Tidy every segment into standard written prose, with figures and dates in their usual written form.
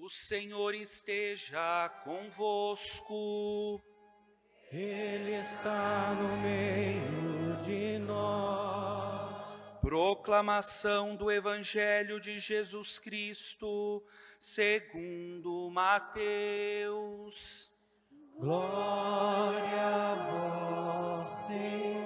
O Senhor esteja convosco. Ele está no meio de nós. Proclamação do Evangelho de Jesus Cristo, segundo Mateus. Glória a vós, Senhor.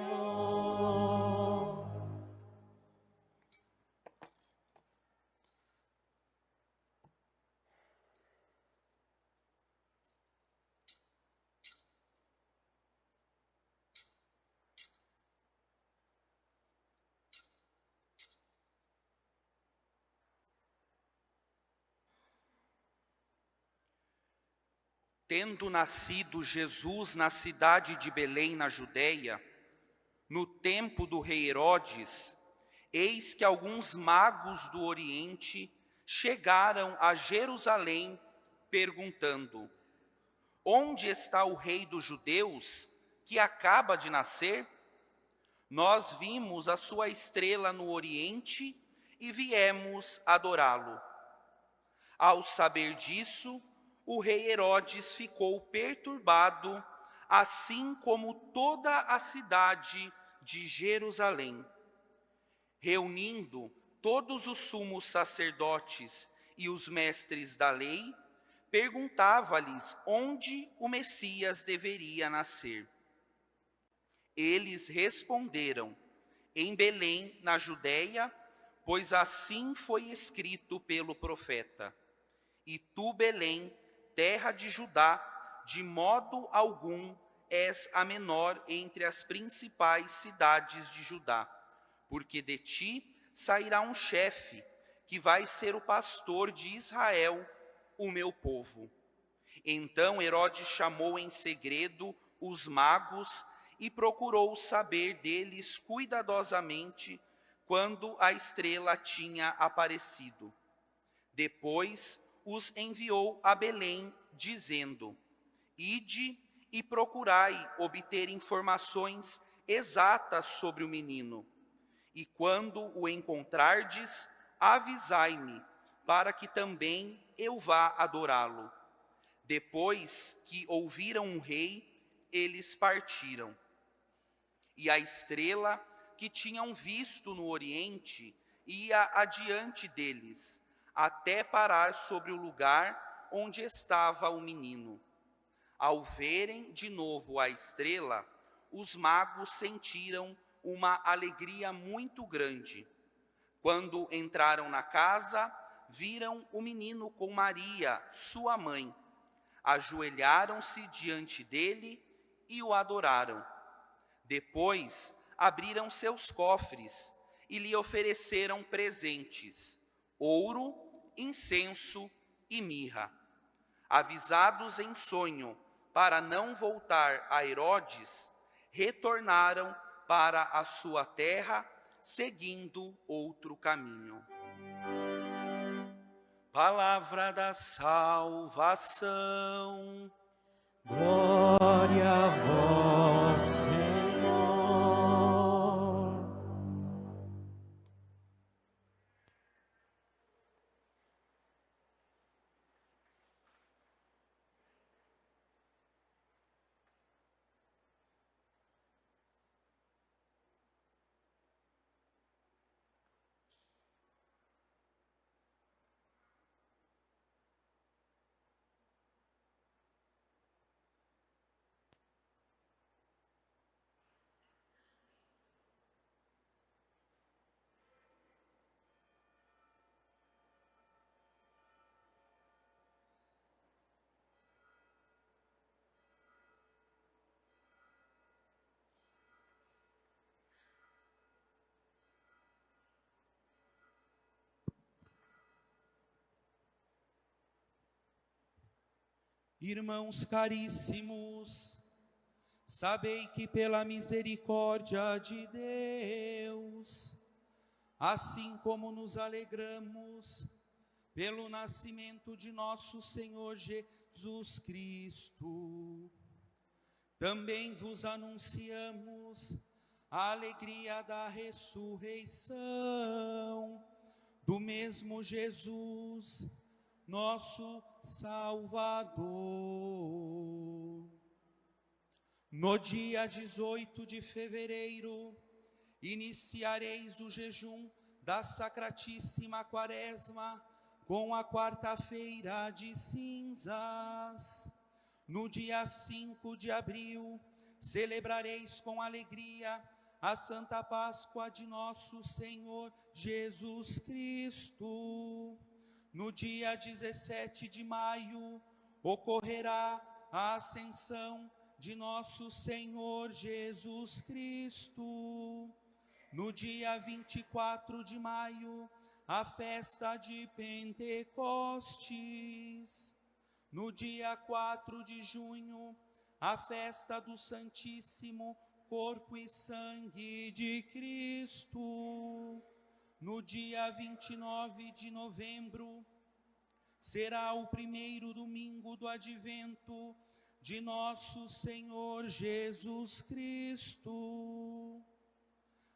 Tendo nascido Jesus na cidade de Belém, na Judéia, no tempo do rei Herodes, eis que alguns magos do Oriente chegaram a Jerusalém, perguntando: onde está o rei dos judeus, que acaba de nascer? Nós vimos a sua estrela no Oriente e viemos adorá-lo. Ao saber disso, o rei Herodes ficou perturbado, assim como toda a cidade de Jerusalém. Reunindo todos os sumos sacerdotes e os mestres da lei, perguntava-lhes onde o Messias deveria nascer. Eles responderam: em Belém, na Judéia, pois assim foi escrito pelo profeta: e tu, Belém, terra de Judá, de modo algum és a menor entre as principais cidades de Judá, porque de ti sairá um chefe, que vai ser o pastor de Israel, o meu povo. Então Herodes chamou em segredo os magos e procurou saber deles cuidadosamente quando a estrela tinha aparecido. Depois os enviou a Belém, dizendo: ide e procurai obter informações exatas sobre o menino. E quando o encontrardes, avisai-me, para que também eu vá adorá-lo. Depois que ouviram o rei, eles partiram. E a estrela que tinham visto no Oriente ia adiante deles, até parar sobre o lugar onde estava o menino. Ao verem de novo a estrela, os magos sentiram uma alegria muito grande. Quando entraram na casa, viram o menino com Maria, sua mãe. Ajoelharam-se diante dele e o adoraram. Depois abriram seus cofres e lhe ofereceram presentes: ouro, incenso e mirra. Avisados em sonho para não voltar a Herodes, retornaram para a sua terra, seguindo outro caminho. Palavra da salvação. Glória a vós, Senhor. Irmãos caríssimos, sabei que pela misericórdia de Deus, assim como nos alegramos pelo nascimento de nosso Senhor Jesus Cristo, também vos anunciamos a alegria da ressurreição do mesmo Jesus, nosso Salvador. No dia 18 de fevereiro, iniciareis o jejum da Sacratíssima Quaresma com a quarta-feira de cinzas. No dia 5 de abril, celebrareis com alegria a Santa Páscoa de nosso Senhor Jesus Cristo. No dia 17 de maio, ocorrerá a Ascensão de nosso Senhor Jesus Cristo. No dia 24 de maio, a festa de Pentecostes. No dia 4 de junho, a festa do Santíssimo Corpo e Sangue de Cristo. No dia 29 de novembro, será o primeiro domingo do Advento de nosso Senhor Jesus Cristo.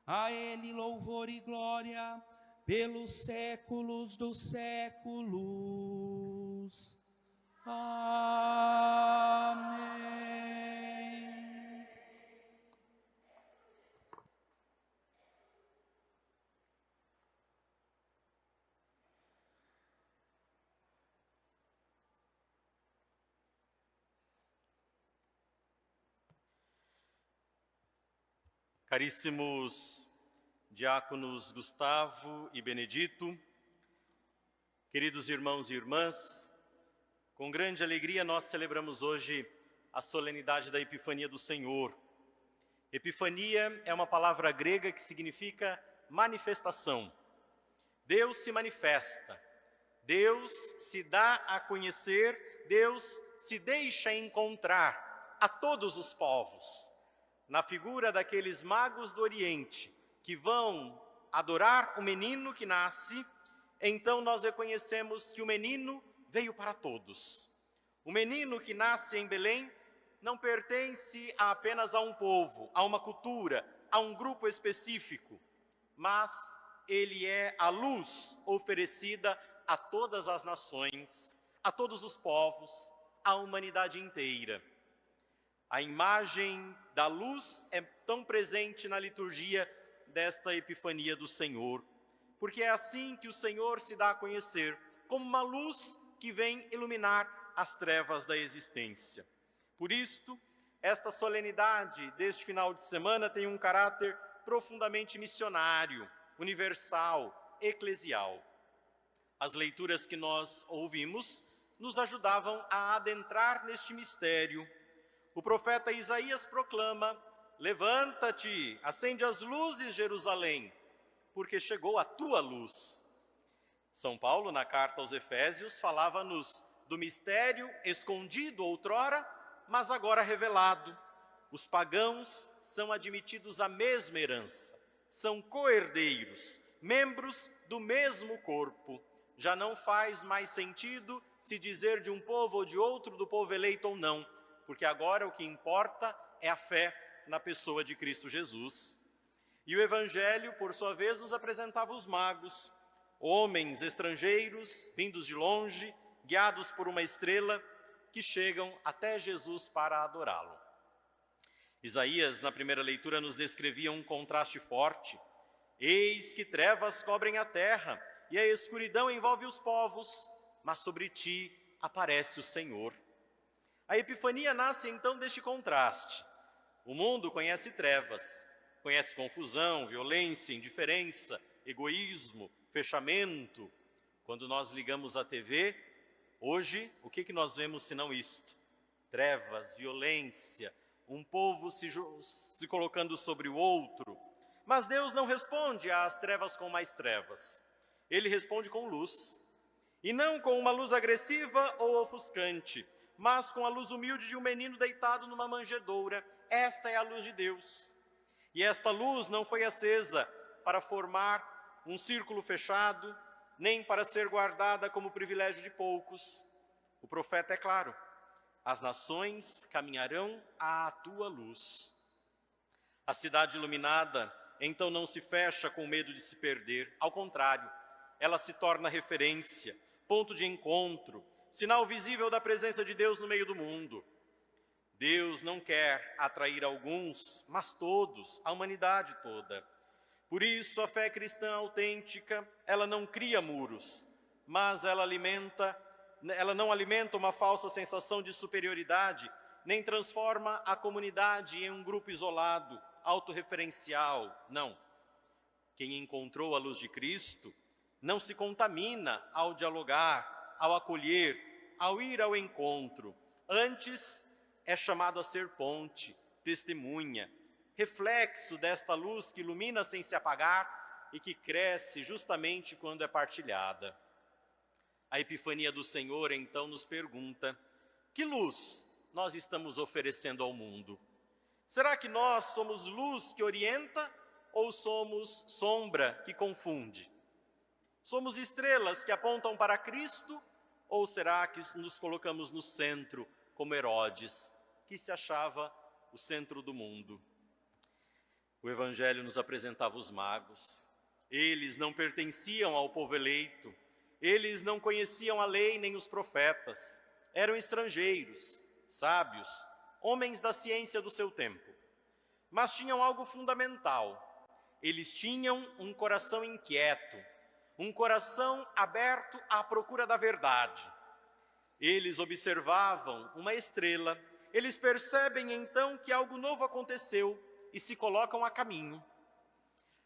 A Ele louvor e glória pelos séculos dos séculos. Amém. Caríssimos diáconos Gustavo e Benedito, queridos irmãos e irmãs, com grande alegria nós celebramos hoje a solenidade da Epifania do Senhor. Epifania é uma palavra grega que significa manifestação. Deus se manifesta, Deus se dá a conhecer, Deus se deixa encontrar a todos os povos. Na figura daqueles magos do Oriente que vão adorar o menino que nasce, então nós reconhecemos que o menino veio para todos. O menino que nasce em Belém não pertence apenas a um povo, a uma cultura, a um grupo específico, mas ele é a luz oferecida a todas as nações, a todos os povos, à humanidade inteira. A imagem da luz é tão presente na liturgia desta Epifania do Senhor, porque é assim que o Senhor se dá a conhecer, como uma luz que vem iluminar as trevas da existência. Por isto, esta solenidade deste final de semana tem um caráter profundamente missionário, universal, eclesial. As leituras que nós ouvimos nos ajudavam a adentrar neste mistério. O profeta Isaías proclama: levanta-te, acende as luzes, Jerusalém, porque chegou a tua luz. São Paulo, na carta aos Efésios, falava-nos do mistério escondido outrora, mas agora revelado. Os pagãos são admitidos à mesma herança, são co-herdeiros, membros do mesmo corpo. Já não faz mais sentido se dizer de um povo ou de outro, do povo eleito ou não, porque agora o que importa é a fé na pessoa de Cristo Jesus. E o Evangelho, por sua vez, nos apresentava os magos, homens estrangeiros, vindos de longe, guiados por uma estrela, que chegam até Jesus para adorá-lo. Isaías, na primeira leitura, nos descrevia um contraste forte. Eis que trevas cobrem a terra, e a escuridão envolve os povos, mas sobre ti aparece o Senhor. A Epifania nasce então deste contraste. O mundo conhece trevas, conhece confusão, violência, indiferença, egoísmo, fechamento. Quando nós ligamos a TV, hoje, o que nós vemos senão isto? Trevas, violência, um povo se colocando sobre o outro. Mas Deus não responde às trevas com mais trevas. Ele responde com luz. E não com uma luz agressiva ou ofuscante, mas com a luz humilde de um menino deitado numa manjedoura. Esta é a luz de Deus. E esta luz não foi acesa para formar um círculo fechado, nem para ser guardada como privilégio de poucos. O profeta é claro: as nações caminharão à tua luz. A cidade iluminada, então, não se fecha com medo de se perder. Ao contrário, ela se torna referência, ponto de encontro, sinal visível da presença de Deus no meio do mundo. Deus não quer atrair alguns, mas todos, a humanidade toda. Por isso, a fé cristã autêntica, ela não cria muros, mas ela não alimenta uma falsa sensação de superioridade, nem transforma a comunidade em um grupo isolado, autorreferencial. Não. Quem encontrou a luz de Cristo não se contamina ao dialogar, ao acolher, ao ir ao encontro. Antes, é chamado a ser ponte, testemunha, reflexo desta luz que ilumina sem se apagar e que cresce justamente quando é partilhada. A Epifania do Senhor, então, nos pergunta: que luz nós estamos oferecendo ao mundo? Será que nós somos luz que orienta ou somos sombra que confunde? Somos estrelas que apontam para Cristo ou será que nos colocamos no centro, como Herodes, que se achava o centro do mundo? O Evangelho nos apresentava os magos. Eles não pertenciam ao povo eleito, eles não conheciam a lei nem os profetas, eram estrangeiros, sábios, homens da ciência do seu tempo. Mas tinham algo fundamental: eles tinham um coração inquieto, um coração aberto à procura da verdade. Eles observavam uma estrela, eles percebem então que algo novo aconteceu e se colocam a caminho.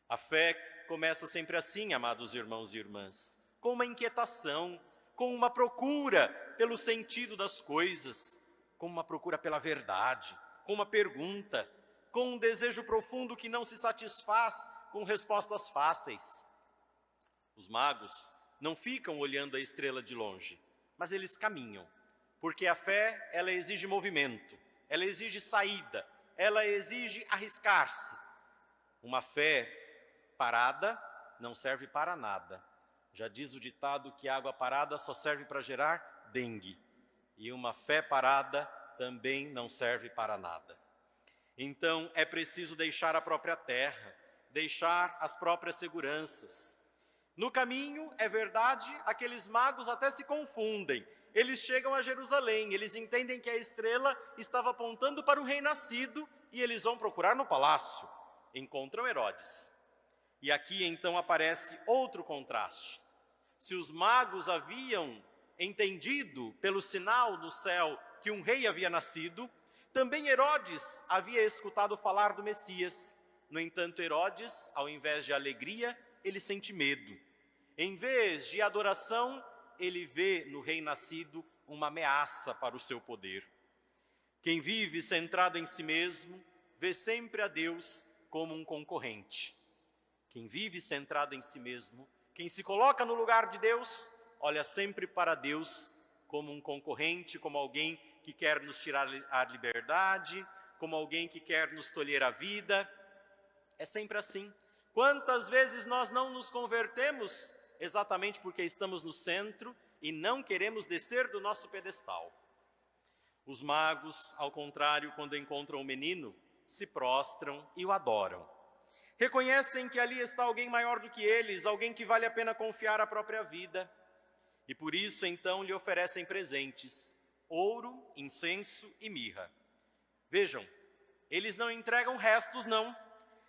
A fé começa sempre assim, amados irmãos e irmãs, com uma inquietação, com uma procura pelo sentido das coisas, com uma procura pela verdade, com uma pergunta, com um desejo profundo que não se satisfaz com respostas fáceis. Os magos não ficam olhando a estrela de longe, mas eles caminham, porque a fé, ela exige movimento, ela exige saída, ela exige arriscar-se. Uma fé parada não serve para nada. Já diz o ditado que água parada só serve para gerar dengue. E uma fé parada também não serve para nada. Então é preciso deixar a própria terra, deixar as próprias seguranças. No caminho, é verdade, aqueles magos até se confundem. Eles chegam a Jerusalém, eles entendem que a estrela estava apontando para o rei nascido e eles vão procurar no palácio. Encontram Herodes. E aqui então aparece outro contraste. Se os magos haviam entendido pelo sinal no céu que um rei havia nascido, também Herodes havia escutado falar do Messias. No entanto, Herodes, ao invés de alegria, ele sente medo. Em vez de adoração, ele vê no rei nascido uma ameaça para o seu poder. Quem vive centrado em si mesmo, vê sempre a Deus como um concorrente. Quem vive centrado em si mesmo, quem se coloca no lugar de Deus, olha sempre para Deus como um concorrente, como alguém que quer nos tirar a liberdade, como alguém que quer nos tolher a vida. É sempre assim. Quantas vezes nós não nos convertemos exatamente porque estamos no centro e não queremos descer do nosso pedestal? Os magos, ao contrário, quando encontram o menino, se prostram e o adoram. Reconhecem que ali está alguém maior do que eles, alguém que vale a pena confiar a própria vida. E por isso, então, lhe oferecem presentes: ouro, incenso e mirra. Vejam, eles não entregam restos, não.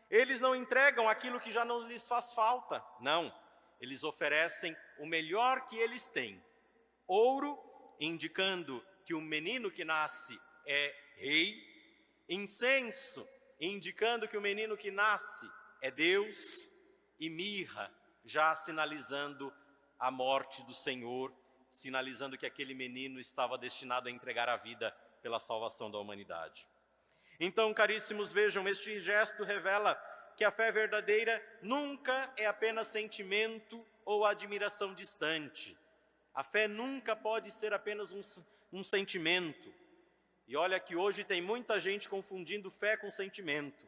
Eles não entregam aquilo que já não lhes faz falta, não. Eles oferecem o melhor que eles têm. Ouro, indicando que o menino que nasce é rei. Incenso, indicando que o menino que nasce é Deus. E mirra, já sinalizando a morte do Senhor, sinalizando que aquele menino estava destinado a entregar a vida pela salvação da humanidade. Então, caríssimos, vejam, este gesto revela que a fé verdadeira nunca é apenas sentimento ou admiração distante. A fé nunca pode ser apenas um sentimento. E olha que hoje tem muita gente confundindo fé com sentimento.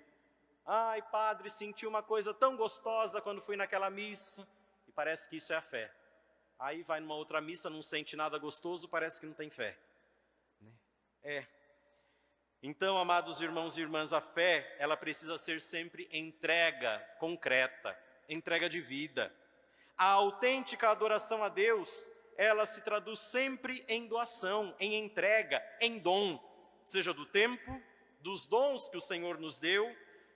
Ai, padre, senti uma coisa tão gostosa quando fui naquela missa. E parece que isso é a fé. Aí vai numa outra missa, não sente nada gostoso, parece que não tem fé. Então, amados irmãos e irmãs, a fé, ela precisa ser sempre entrega concreta, entrega de vida. A autêntica adoração a Deus, ela se traduz sempre em doação, em entrega, em dom, seja do tempo, dos dons que o Senhor nos deu,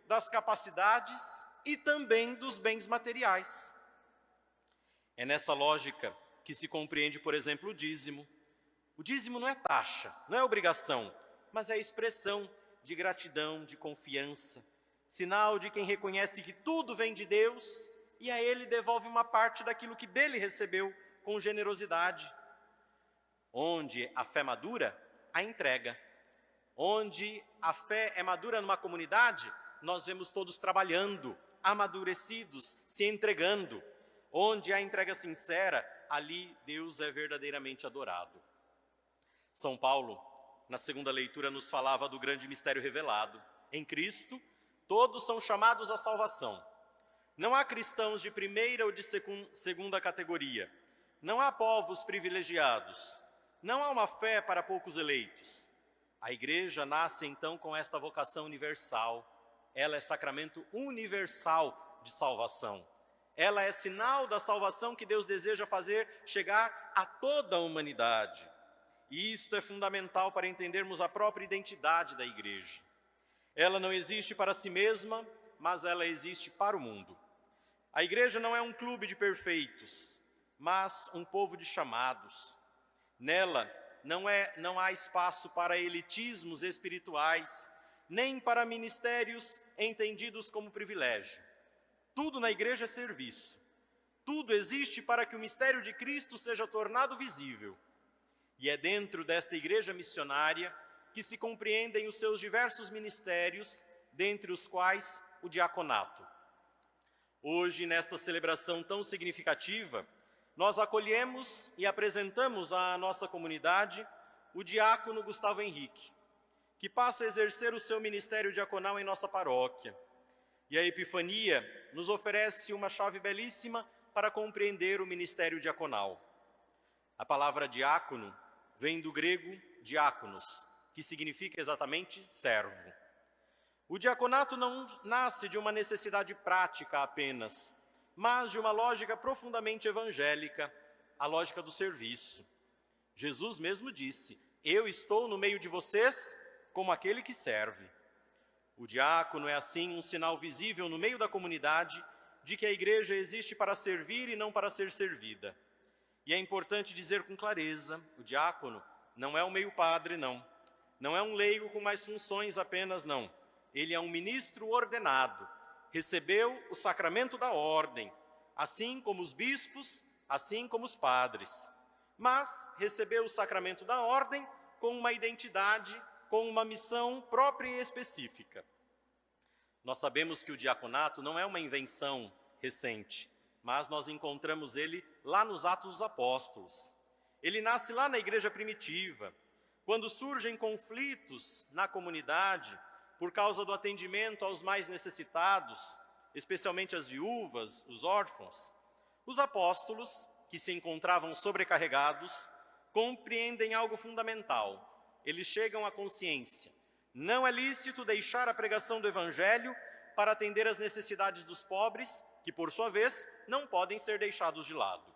das capacidades e também dos bens materiais. É nessa lógica que se compreende, por exemplo, o dízimo. O dízimo não é taxa, não é obrigação, mas é expressão de gratidão, de confiança, sinal de quem reconhece que tudo vem de Deus e a Ele devolve uma parte daquilo que dele recebeu com generosidade. Onde a fé madura, a entrega. Onde a fé é madura numa comunidade, nós vemos todos trabalhando, amadurecidos, se entregando. Onde há entrega sincera, ali Deus é verdadeiramente adorado. São Paulo, na segunda leitura, nos falava do grande mistério revelado. Em Cristo, todos são chamados à salvação. Não há cristãos de primeira ou de segunda categoria. Não há povos privilegiados. Não há uma fé para poucos eleitos. A igreja nasce então com esta vocação universal. Ela é sacramento universal de salvação. Ela é sinal da salvação que Deus deseja fazer chegar a toda a humanidade. E isto é fundamental para entendermos a própria identidade da igreja. Ela não existe para si mesma, mas ela existe para o mundo. A igreja não é um clube de perfeitos, mas um povo de chamados. Nela não há espaço para elitismos espirituais, nem para ministérios entendidos como privilégio. Tudo na igreja é serviço. Tudo existe para que o mistério de Cristo seja tornado visível. E é dentro desta igreja missionária que se compreendem os seus diversos ministérios, dentre os quais o diaconato. Hoje, nesta celebração tão significativa, nós acolhemos e apresentamos à nossa comunidade o diácono Gustavo Henrique, que passa a exercer o seu ministério diaconal em nossa paróquia. E a Epifania nos oferece uma chave belíssima para compreender o ministério diaconal. A palavra diácono vem do grego diáconos, que significa exatamente servo. O diaconato não nasce de uma necessidade prática apenas, mas de uma lógica profundamente evangélica, a lógica do serviço. Jesus mesmo disse: eu estou no meio de vocês como aquele que serve. O diácono é assim um sinal visível no meio da comunidade de que a igreja existe para servir e não para ser servida. E é importante dizer com clareza, o diácono não é um meio-padre, não. Não é um leigo com mais funções apenas, não. Ele é um ministro ordenado, recebeu o sacramento da ordem, assim como os bispos, assim como os padres. Mas recebeu o sacramento da ordem com uma identidade, com uma missão própria e específica. Nós sabemos que o diaconato não é uma invenção recente, mas nós encontramos ele lá nos Atos dos Apóstolos. Ele nasce lá na igreja primitiva, quando surgem conflitos na comunidade por causa do atendimento aos mais necessitados, especialmente as viúvas, os órfãos. Os apóstolos, que se encontravam sobrecarregados, compreendem algo fundamental. Eles chegam à consciência. Não é lícito deixar a pregação do Evangelho para atender às necessidades dos pobres, que, por sua vez, não podem ser deixados de lado.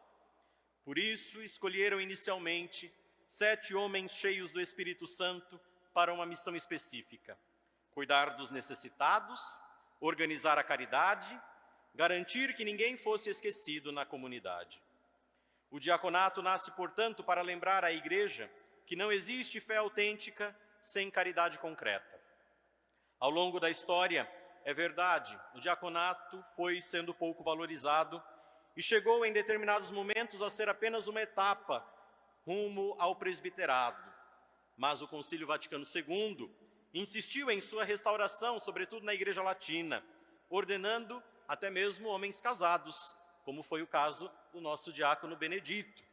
Por isso, escolheram inicialmente 7 homens cheios do Espírito Santo para uma missão específica: cuidar dos necessitados, organizar a caridade, garantir que ninguém fosse esquecido na comunidade. O diaconato nasce, portanto, para lembrar à igreja que não existe fé autêntica sem caridade concreta. Ao longo da história, é verdade, o diaconato foi sendo pouco valorizado e chegou em determinados momentos a ser apenas uma etapa rumo ao presbiterado. Mas o Concílio Vaticano II insistiu em sua restauração, sobretudo na Igreja Latina, ordenando até mesmo homens casados, como foi o caso do nosso diácono Benedito.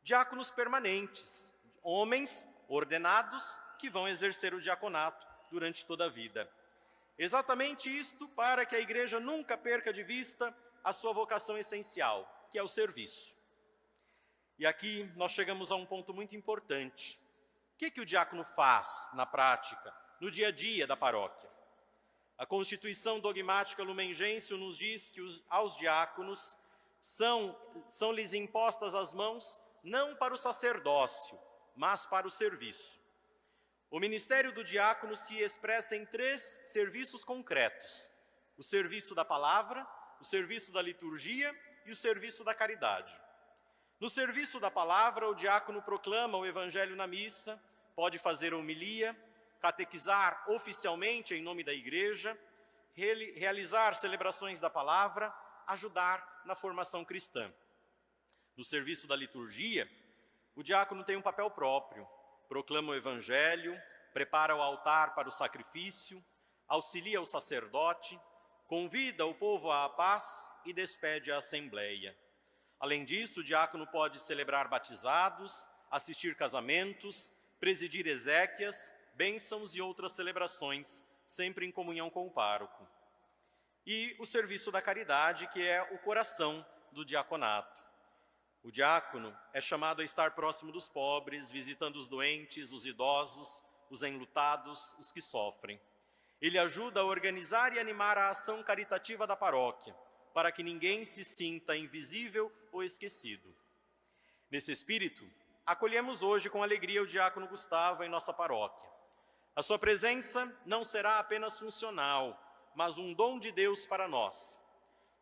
Diáconos permanentes, homens ordenados que vão exercer o diaconato durante toda a vida. Exatamente isto para que a igreja nunca perca de vista a sua vocação essencial, que é o serviço. E aqui nós chegamos a um ponto muito importante. O que o diácono faz na prática, no dia a dia da paróquia? A Constituição Dogmática Lumen Gentium nos diz que aos diáconos são-lhes impostas as mãos não para o sacerdócio, mas para o serviço. O ministério do diácono se expressa em 3 serviços concretos: o serviço da palavra, o serviço da liturgia e o serviço da caridade. No serviço da palavra, o diácono proclama o evangelho na missa, pode fazer a homilia, catequizar oficialmente em nome da igreja, realizar celebrações da palavra, ajudar na formação cristã. No serviço da liturgia, o diácono tem um papel próprio, proclama o evangelho, prepara o altar para o sacrifício, auxilia o sacerdote, convida o povo à paz e despede a assembleia. Além disso, o diácono pode celebrar batizados, assistir casamentos, presidir exéquias, bênçãos e outras celebrações, sempre em comunhão com o pároco. E o serviço da caridade, que é o coração do diaconato. O diácono é chamado a estar próximo dos pobres, visitando os doentes, os idosos, os enlutados, os que sofrem. Ele ajuda a organizar e animar a ação caritativa da paróquia, para que ninguém se sinta invisível ou esquecido. Nesse espírito, acolhemos hoje com alegria o diácono Gustavo em nossa paróquia. A sua presença não será apenas funcional, mas um dom de Deus para nós.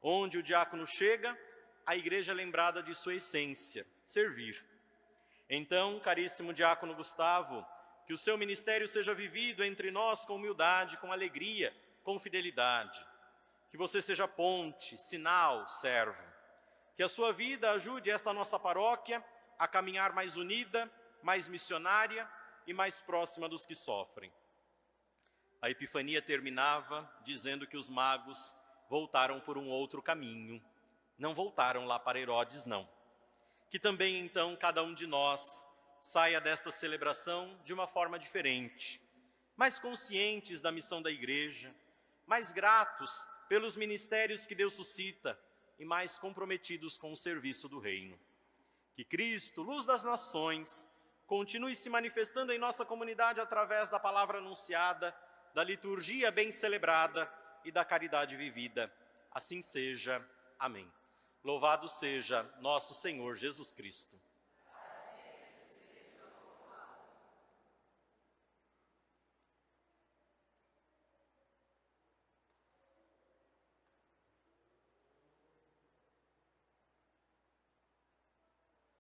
Onde o diácono chega, a igreja é lembrada de sua essência, servir. Então, caríssimo diácono Gustavo, que o seu ministério seja vivido entre nós com humildade, com alegria, com fidelidade. Que você seja ponte, sinal, servo. Que a sua vida ajude esta nossa paróquia a caminhar mais unida, mais missionária e mais próxima dos que sofrem. A Epifania terminava dizendo que os magos voltaram por um outro caminho. Não voltaram lá para Herodes, não. Que também, então, cada um de nós saia desta celebração de uma forma diferente, mais conscientes da missão da igreja, mais gratos pelos ministérios que Deus suscita e mais comprometidos com o serviço do reino. Que Cristo, luz das nações, continue se manifestando em nossa comunidade através da palavra anunciada, da liturgia bem celebrada e da caridade vivida. Assim seja. Amém. Louvado seja nosso Senhor Jesus Cristo.